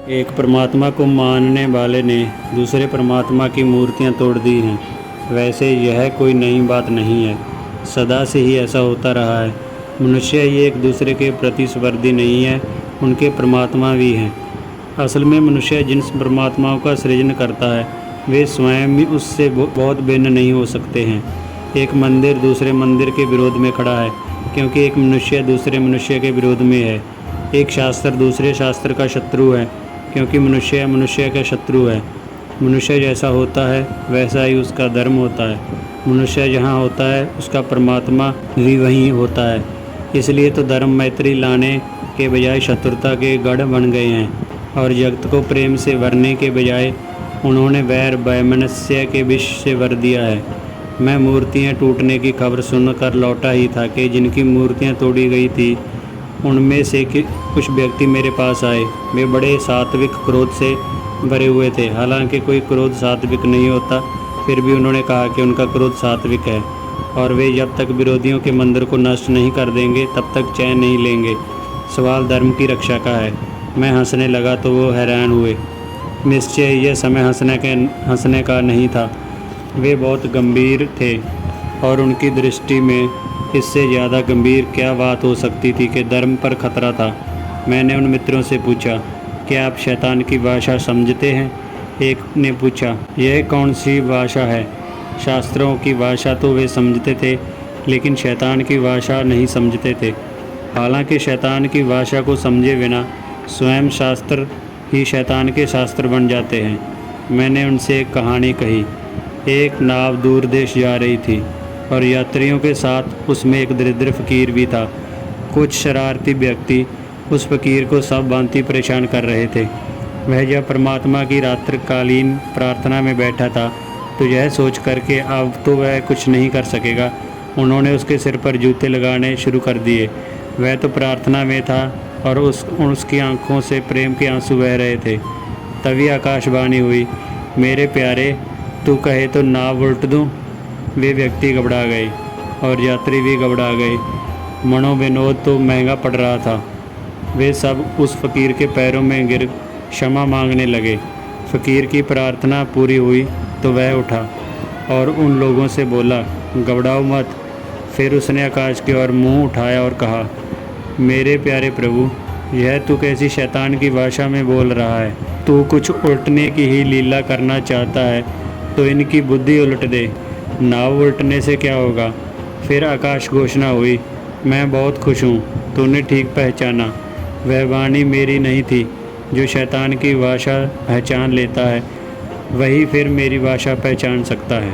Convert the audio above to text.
एक परमात्मा को मानने वाले ने दूसरे परमात्मा की मूर्तियां तोड़ दी हैं। वैसे यह कोई नई बात नहीं है, सदा से ही ऐसा होता रहा है। मनुष्य ये एक दूसरे के प्रतिस्पर्धी नहीं है, उनके परमात्मा भी हैं। असल में मनुष्य जिन परमात्माओं का सृजन करता है वे स्वयं भी उससे बहुत भिन्न नहीं हो सकते हैं। एक मंदिर दूसरे मंदिर के विरोध में खड़ा है, क्योंकि एक मनुष्य दूसरे मनुष्य के विरोध में है। एक शास्त्र दूसरे शास्त्र का शत्रु है, क्योंकि मनुष्य मनुष्य का शत्रु है। मनुष्य जैसा होता है वैसा ही उसका धर्म होता है। मनुष्य जहाँ होता है उसका परमात्मा भी वहीं होता है। इसलिए तो धर्म मैत्री लाने के बजाय शत्रुता के गढ़ बन गए हैं, और जगत को प्रेम से भरने के बजाय उन्होंने वैर वैमनस्य के विष से भर दिया है। मैं मूर्तियाँ टूटने की खबर सुनकर लौटा ही था कि जिनकी मूर्तियाँ तोड़ी गई थी उनमें से कुछ व्यक्ति मेरे पास आए। वे बड़े सात्विक क्रोध से भरे हुए थे। हालांकि कोई क्रोध सात्विक नहीं होता, फिर भी उन्होंने कहा कि उनका क्रोध सात्विक है, और वे जब तक विरोधियों के मंदिर को नष्ट नहीं कर देंगे तब तक चैन नहीं लेंगे। सवाल धर्म की रक्षा का है। मैं हंसने लगा तो वो हैरान हुए। निश्चय यह समय हंसने का नहीं था। वे बहुत गंभीर थे, और उनकी दृष्टि में इससे ज़्यादा गंभीर क्या बात हो सकती थी कि धर्म पर खतरा था। मैंने उन मित्रों से पूछा, क्या आप शैतान की भाषा समझते हैं? एक ने पूछा, यह कौन सी भाषा है? शास्त्रों की भाषा तो वे समझते थे, लेकिन शैतान की भाषा नहीं समझते थे। हालांकि शैतान की भाषा को समझे बिना स्वयं शास्त्र ही शैतान के शास्त्र बन जाते हैं। मैंने उनसे एक कहानी कही। एक नाव दूर देश जा रही थी, और यात्रियों के साथ उसमें एक दरिद्र फ़कीर भी था। कुछ शरारती व्यक्ति उस फ़कीर को सब भांति परेशान कर रहे थे। वह जब परमात्मा की रात्रिकालीन प्रार्थना में बैठा था तो यह सोच कर के अब तो वह कुछ नहीं कर सकेगा, उन्होंने उसके सिर पर जूते लगाने शुरू कर दिए। वह तो प्रार्थना में था, और उसकी आंखों से प्रेम के आंसू बह रहे थे। तभी आकाशवाणी हुई, मेरे प्यारे, तू कहे तो नाव उल्ट दूँ? वे व्यक्ति घबरा गए, और यात्री भी घबरा गए। मनोविनोद तो महंगा पड़ रहा था। वे सब उस फ़कीर के पैरों में गिर क्षमा मांगने लगे। फ़कीर की प्रार्थना पूरी हुई तो वह उठा और उन लोगों से बोला, घबराओ मत। फिर उसने आकाश की ओर मुँह उठाया और कहा, मेरे प्यारे प्रभु, यह तू कैसी शैतान की भाषा में बोल रहा है? तू कुछ उल्टने की ही लीला करना चाहता है तो इनकी बुद्धि उलट दे। नाव उल्टने से क्या होगा? फिर आकाश घोषणा हुई, मैं बहुत खुश हूँ, तूने ठीक पहचाना। वह वाणी मेरी नहीं थी। जो शैतान की भाषा पहचान लेता है वही फिर मेरी भाषा पहचान सकता है।